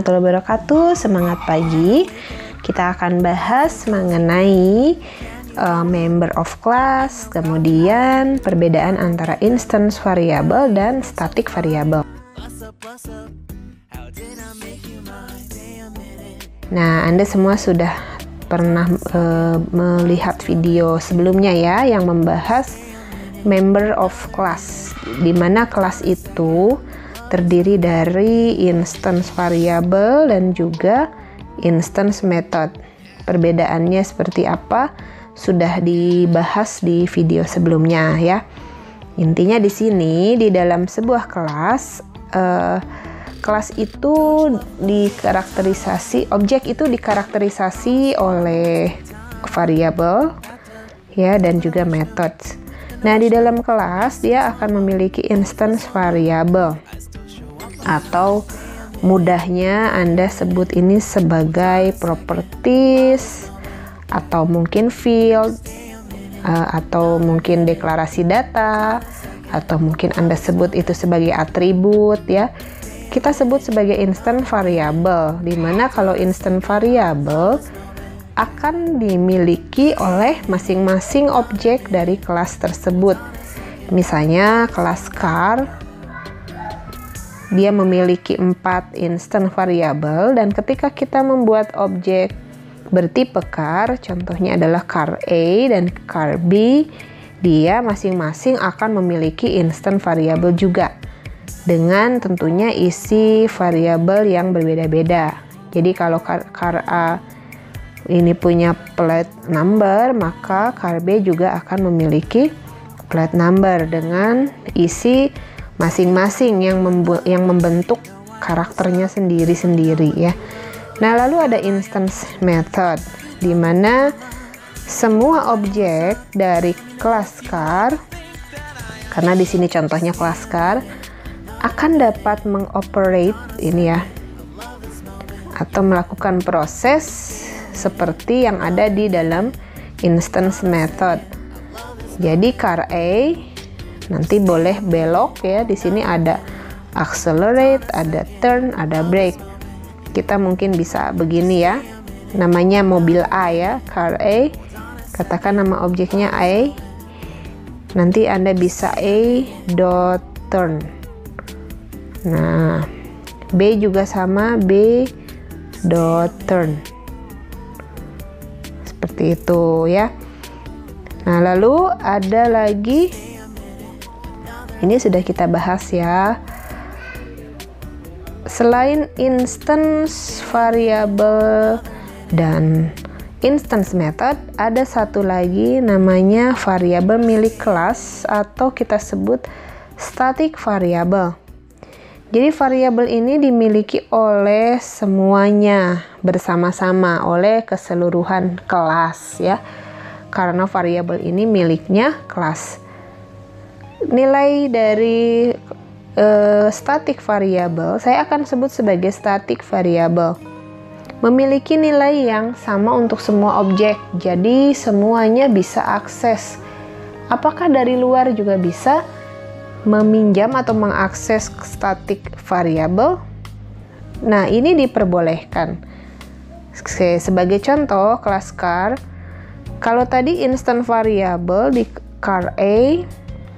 warahmatullahi wabarakatuh. Semangat pagi. Kita akan bahas mengenai member of class, kemudian perbedaan antara instance variable dan static variable. Nah, Anda semua sudah pernah melihat video sebelumnya ya, yang membahas member of class, di mana kelas itu terdiri dari instance variable dan juga instance method. Perbedaannya seperti apa sudah dibahas di video sebelumnya ya. Intinya di sini, di dalam sebuah kelas, kelas itu dikarakterisasi, objek itu dikarakterisasi oleh variabel ya, dan juga methods. Nah, di dalam kelas dia akan memiliki instance variable, atau mudahnya Anda sebut ini sebagai properties, atau mungkin field, atau mungkin deklarasi data, atau mungkin Anda sebut itu sebagai atribut ya. Kita sebut sebagai instant variable, dimana kalau instant variable akan dimiliki oleh masing-masing objek dari kelas tersebut. Misalnya kelas car, dia memiliki 4 instant variable, dan ketika kita membuat objek bertipe car, contohnya adalah car A dan car B, dia masing-masing akan memiliki instant variable juga, dengan tentunya isi variabel yang berbeda-beda. Jadi kalau car A ini punya plate number, maka car B juga akan memiliki plate number dengan isi masing-masing yang membentuk karakternya sendiri-sendiri ya. Nah, lalu ada instance method, di mana semua objek dari kelas car, karena di sini contohnya kelas car, akan dapat mengoperate ini ya, atau melakukan proses seperti yang ada di dalam instance method. Jadi car A nanti boleh belok ya. Di sini ada accelerate, ada turn, ada brake. Kita mungkin bisa begini ya. Namanya mobil A ya, car A. Katakan nama objeknya A. Nanti Anda bisa A dot turn. Nah, B juga sama, B dot turn. Seperti itu ya. Nah, lalu ada lagi, ini sudah kita bahas ya. Selain instance variable dan instance method, ada satu lagi namanya variabel milik kelas, atau kita sebut static variable. Jadi variabel ini dimiliki oleh semuanya bersama-sama, oleh keseluruhan kelas ya. Karena variabel ini miliknya kelas. Nilai dari static variable saya akan sebut sebagai static variable, memiliki nilai yang sama untuk semua objek, jadi semuanya bisa akses. Apakah dari luar juga bisa meminjam atau mengakses static variable? Nah, ini diperbolehkan. Sebagai contoh, kelas car, kalau tadi instant variable di car A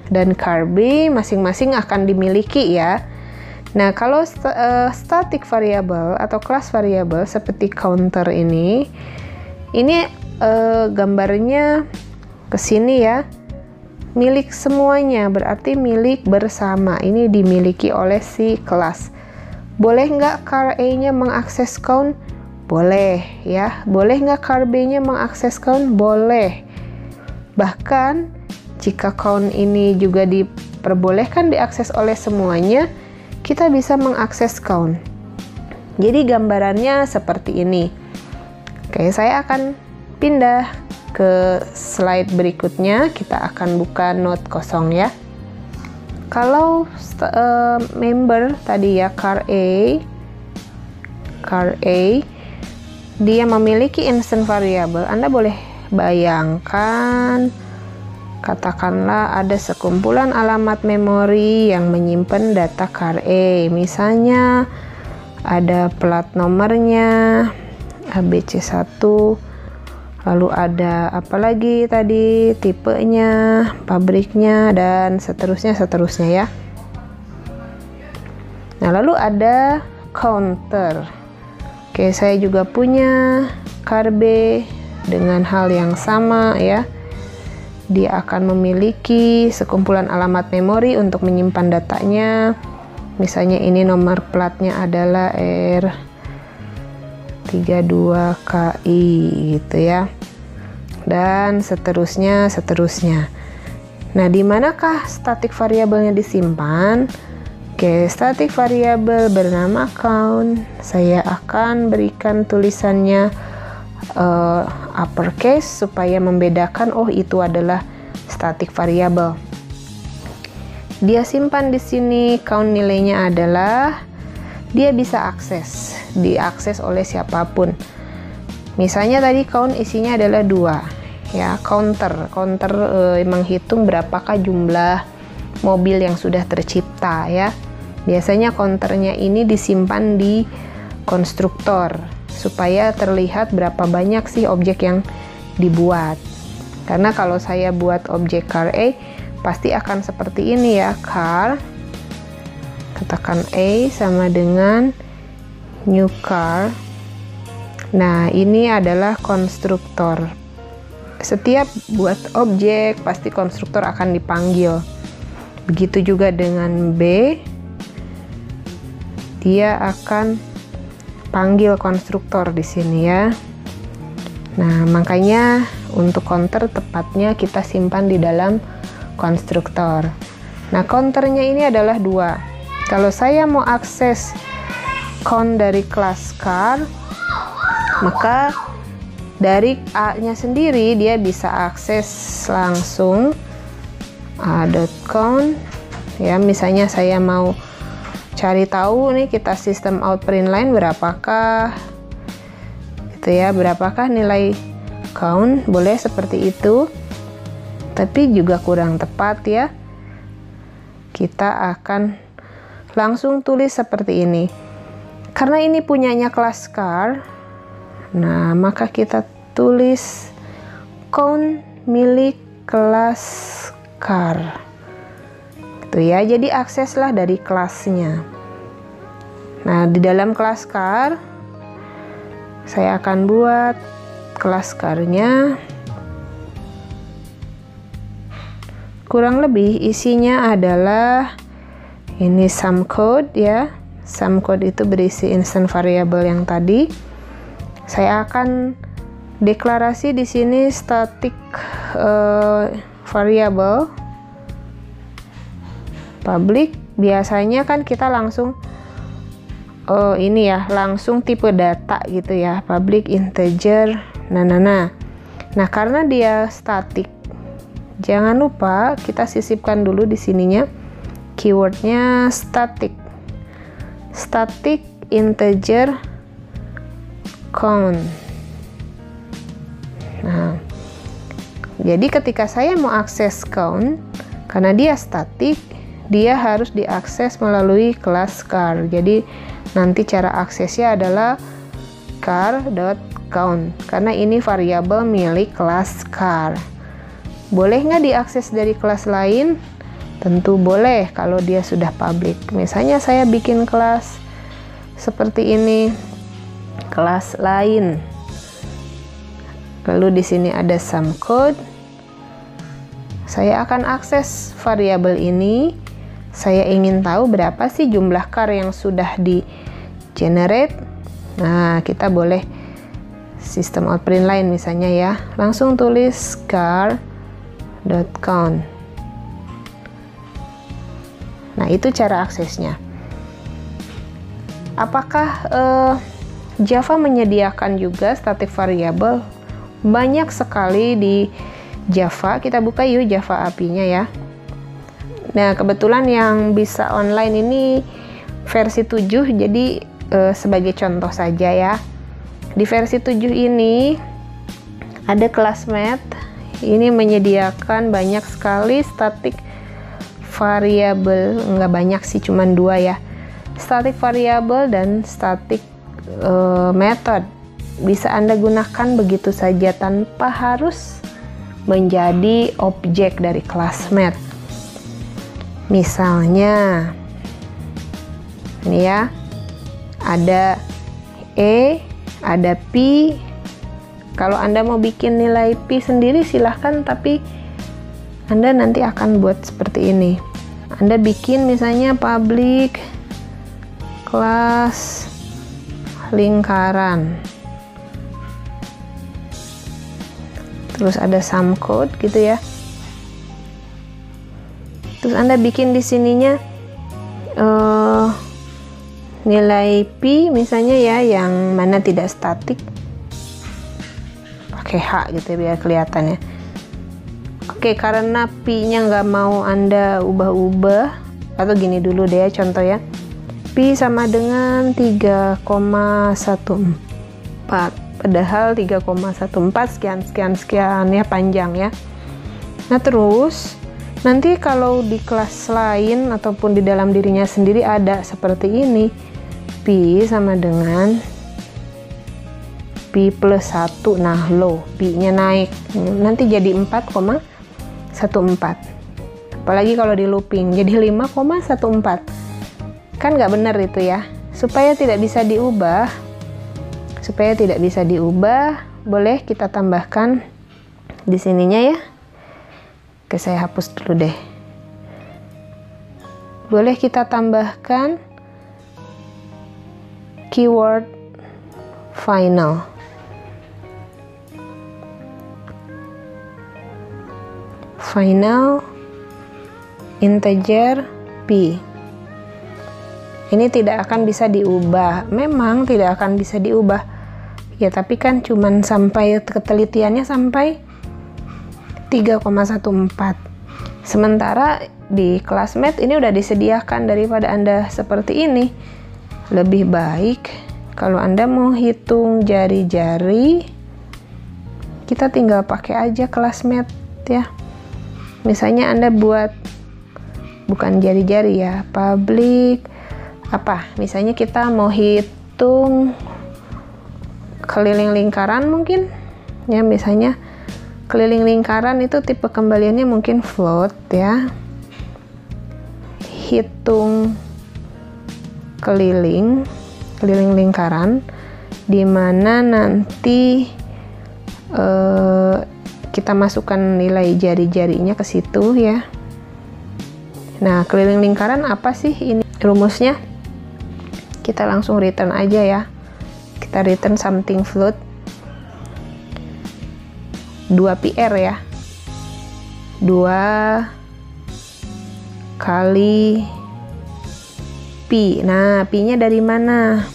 dan car B masing-masing akan dimiliki ya. Nah, kalau static variable atau class variable seperti counter ini gambarnya ke sini ya. Milik semuanya, berarti milik bersama. Ini dimiliki oleh si kelas. Boleh nggak car A-nya mengakses count? Boleh ya. Boleh nggak car B-nya mengakses count? Boleh. Bahkan jika count ini juga diperbolehkan diakses oleh semuanya, kita bisa mengakses count. Jadi gambarannya seperti ini. Oke, saya akan pindah ke slide berikutnya. Kita akan buka note kosong ya. Kalau member tadi ya, car A, dia memiliki instant variable. Anda boleh bayangkan, katakanlah ada sekumpulan alamat memori yang menyimpan data car A. Misalnya ada plat nomornya ABC1, lalu ada apa lagi tadi, tipenya, pabriknya, dan seterusnya ya. Nah, lalu ada counter. Oke, saya juga punya car B dengan hal yang sama ya. Dia akan memiliki sekumpulan alamat memori untuk menyimpan datanya. Misalnya ini nomor platnya adalah R32KI gitu ya. Dan seterusnya. Nah, di manakah static variabelnya disimpan? Oke, static variabel bernama count. Saya akan berikan tulisannya uppercase supaya membedakan, oh itu adalah static variable. Dia simpan di sini, count nilainya adalah dia bisa diakses oleh siapapun. Misalnya tadi count isinya adalah 2 ya. Counter menghitung berapakah jumlah mobil yang sudah tercipta ya. Biasanya counternya ini disimpan di konstruktor supaya terlihat berapa banyak sih objek yang dibuat. Karena kalau saya buat objek car A pasti akan seperti ini ya, car, katakan A sama dengan new car. Nah, ini adalah konstruktor. Setiap buat objek pasti konstruktor akan dipanggil. Begitu juga dengan B, dia akan panggil konstruktor di sini ya. Nah, makanya untuk counter tepatnya kita simpan di dalam konstruktor. Nah, counternya ini adalah 2. Kalau saya mau akses count dari kelas car, maka dari A-nya sendiri dia bisa akses langsung a.count ya. Misalnya saya mau cari tahu nih, kita sistem out print line berapakah gitu ya, berapakah nilai count, boleh seperti itu, tapi juga kurang tepat ya. Kita akan langsung tulis seperti ini. Karena ini punyanya kelas car, nah maka kita tulis count milik kelas car gitu ya. Jadi akseslah dari kelasnya. Nah, di dalam kelas car saya akan buat kelas car-nya. Kurang lebih isinya adalah ini sum code ya. Sum code itu berisi instant variable yang tadi. Saya akan deklarasi di sini static variable public. Biasanya kan kita langsung ini ya, langsung tipe data gitu ya, public integer. Nah, karena dia static, jangan lupa kita sisipkan dulu di sininya keywordnya static integer count. Nah, jadi ketika saya mau akses count, karena dia static, dia harus diakses melalui kelas car. Jadi nanti cara aksesnya adalah car.count, karena ini variabel milik kelas car. Boleh nggak diakses dari kelas lain? Tentu boleh kalau dia sudah public. Misalnya saya bikin kelas seperti ini, kelas lain. Lalu di sini ada sum code. Saya akan akses variabel ini. Saya ingin tahu berapa sih jumlah car yang sudah di generate. Nah, kita boleh sistem out print line misalnya ya. Langsung tulis car.count. Nah, itu cara aksesnya. Apakah Java menyediakan juga static variable? Banyak sekali di Java. Kita buka yuk Java API-nya ya. Nah, kebetulan yang bisa online ini versi 7, jadi sebagai contoh saja ya. Di versi 7 ini ada classmate. Ini menyediakan banyak sekali static variable, nggak banyak sih, cuman 2 ya. static variable dan static method bisa Anda gunakan begitu saja tanpa harus menjadi objek dari kelas math. Misalnya ini ya, ada E, ada P. Kalau Anda mau bikin nilai P sendiri silahkan, tapi Anda nanti akan buat seperti ini. Anda bikin misalnya public kelas lingkaran, terus ada sum code gitu ya. Terus Anda bikin di sininya nilai P misalnya ya, yang mana tidak statik, pakai H gitu ya, biar kelihatan ya. Oke, karena P-nya nggak mau Anda ubah-ubah, atau gini dulu deh contoh ya, P sama dengan 3,14, padahal 3,14 sekian ya, panjang ya. Nah terus nanti kalau di kelas lain ataupun di dalam dirinya sendiri ada seperti ini, P sama dengan P plus 1, nah low, P-nya naik, nanti jadi 4,14. Apalagi kalau di looping jadi 5,14. Kan nggak benar itu ya. Supaya tidak bisa diubah, boleh kita tambahkan di sininya ya. Oke, saya hapus dulu deh. Boleh kita tambahkan keyword final. Final integer P. Ini tidak akan bisa diubah. Memang tidak akan bisa diubah. Ya, tapi kan cuman sampai ketelitiannya sampai 3,14. Sementara di kelas math ini udah disediakan. Daripada Anda seperti ini, lebih baik kalau Anda mau hitung jari-jari, kita tinggal pakai aja kelas math ya. Misalnya Anda buat bukan jari-jari ya, public apa, misalnya kita mau hitung keliling lingkaran mungkin ya, misalnya keliling lingkaran itu tipe kembaliannya mungkin float ya. Hitung keliling lingkaran, dimana nanti kita masukkan nilai jari-jarinya ke situ ya. Nah, keliling lingkaran apa sih ini rumusnya? Kita langsung return aja ya. Kita return something float 2PR ya. 2 kali P. Nah, P-nya dari mana?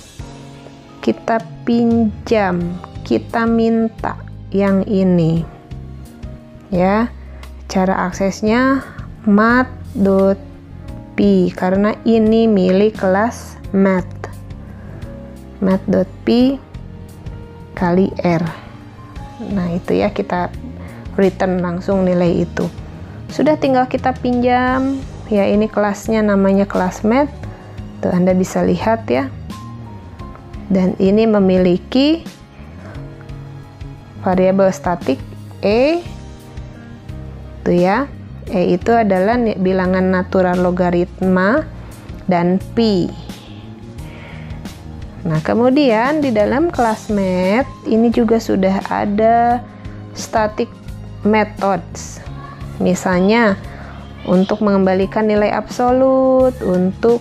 Kita pinjam, kita minta yang ini. Ya. Cara aksesnya math.p karena ini milik kelas math. Math.p kali R. Nah, itu ya, kita return langsung nilai itu. Sudah tinggal kita pinjam. Ya, ini kelasnya namanya kelas math. Tuh, Anda bisa lihat ya. Dan ini memiliki variabel statik E. Tuh ya. E itu adalah bilangan natural logaritma dan P. Nah, kemudian di dalam kelas math ini juga sudah ada static methods. Misalnya untuk mengembalikan nilai absolut, untuk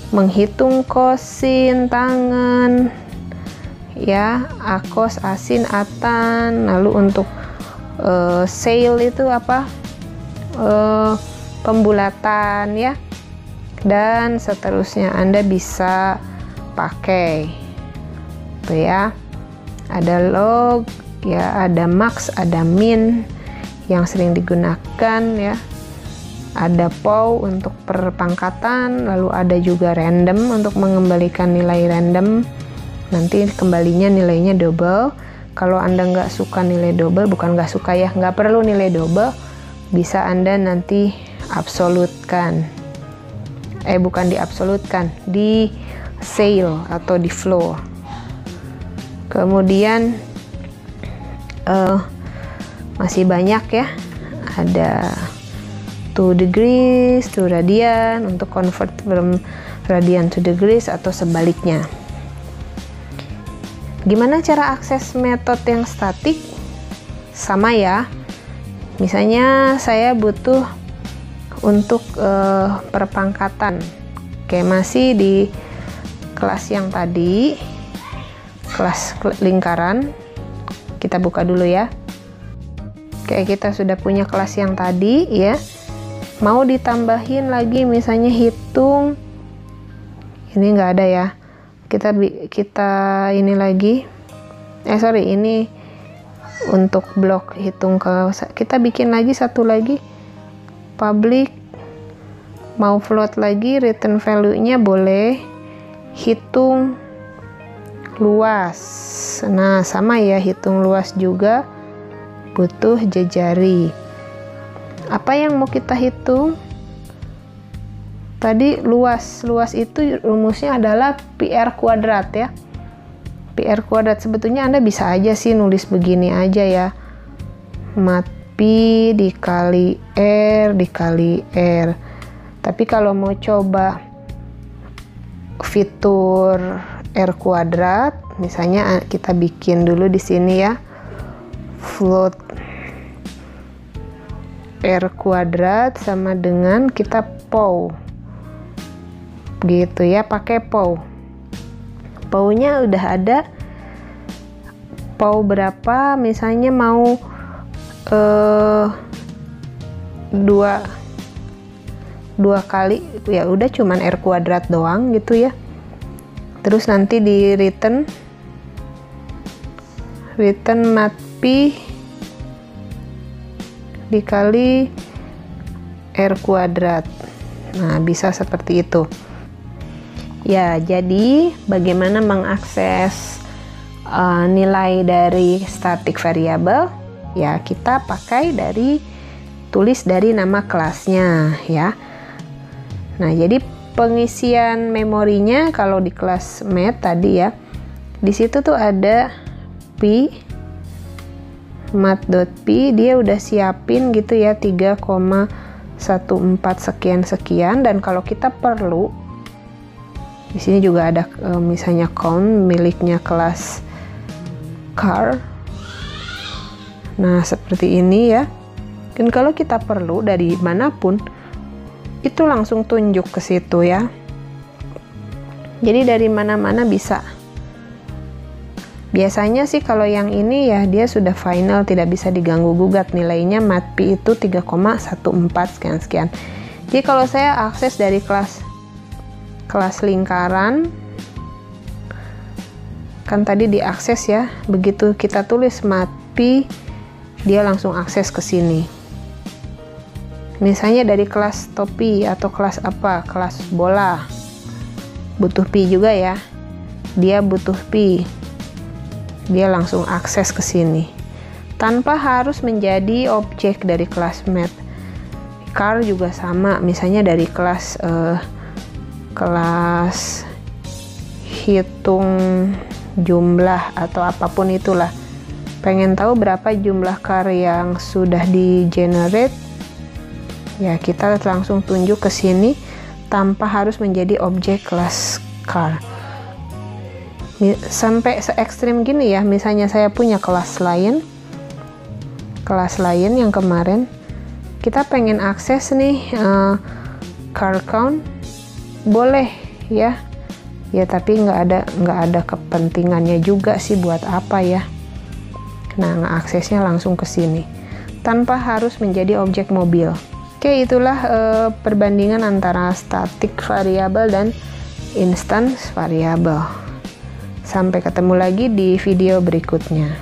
menghitung kosin tangen ya, akos, asin, atan, lalu untuk sale itu apa, pembulatan ya, dan seterusnya. Anda bisa pakai tuh ya, ada log ya, ada max, ada min yang sering digunakan ya, ada pow untuk perpangkatan, lalu ada juga random untuk mengembalikan nilai random, nanti kembalinya nilainya double. Kalau Anda nggak suka nilai double, bukan nggak suka ya, nggak perlu nilai double, bisa Anda nanti absolutkan. bukan diabsolutkan, di sail atau di flow. Kemudian masih banyak ya, ada 2 degrees to radian untuk convert from radian to degrees atau sebaliknya. Gimana cara akses metode yang statik? Sama ya, misalnya saya butuh untuk perpangkatan. Oke, masih di kelas yang tadi, kelas lingkaran. Kita buka dulu ya. Oke, kita sudah punya kelas yang tadi ya. Mau ditambahin lagi misalnya hitung, ini nggak ada ya. Kita ini lagi. Ini untuk blok hitung kita bikin lagi satu lagi. Public, mau float lagi, return value-nya boleh. Hitung luas. Nah, sama ya, hitung luas juga butuh jejari. Apa yang mau kita hitung? Tadi luas itu rumusnya adalah PR kuadrat ya. PR kuadrat, sebetulnya Anda bisa aja sih nulis begini aja ya. Mat Pi dikali R dikali R. Tapi kalau mau coba fitur R kuadrat, misalnya kita bikin dulu di sini ya. Float R kuadrat sama dengan kita POW. Gitu ya, pakai POW. POW-nya udah ada. POW berapa? Misalnya mau dua kali, ya udah cuman R kuadrat doang gitu ya. Terus nanti di return mat pi dikali R kuadrat. Nah, bisa seperti itu. Ya, jadi bagaimana mengakses nilai dari static variable? Ya, kita pakai tulis dari nama kelasnya ya. Nah, jadi pengisian memorinya kalau di kelas math tadi ya, di situ tuh ada pi mat.pi, dia udah siapin gitu ya 3,14 sekian, dan kalau kita perlu di sini juga ada misalnya count miliknya kelas car. Nah, seperti ini ya. Dan kalau kita perlu dari manapun, itu langsung tunjuk ke situ ya. Jadi dari mana-mana bisa. Biasanya sih kalau yang ini ya dia sudah final, tidak bisa diganggu gugat, nilainya mat pi itu 3,14 sekian. Jadi kalau saya akses dari kelas lingkaran, kan tadi diakses ya, begitu kita tulis mat pi, dia langsung akses ke sini. Misalnya dari kelas topi atau kelas apa, kelas bola, butuh pi juga ya, dia butuh pi, dia langsung akses ke sini tanpa harus menjadi objek dari kelas math. Car juga sama, misalnya dari kelas hitung jumlah atau apapun itulah, pengen tahu berapa jumlah car yang sudah di generate ya, kita langsung tunjuk ke sini tanpa harus menjadi objek kelas car. Sampai se ekstrim gini ya, misalnya saya punya kelas lain yang kemarin kita pengen akses nih car count, boleh ya, tapi nggak ada kepentingannya juga sih, buat apa ya. Nah, ngeaksesnya langsung ke sini tanpa harus menjadi objek mobil. Oke, itulah perbandingan antara static variable dan instance variable. Sampai ketemu lagi di video berikutnya.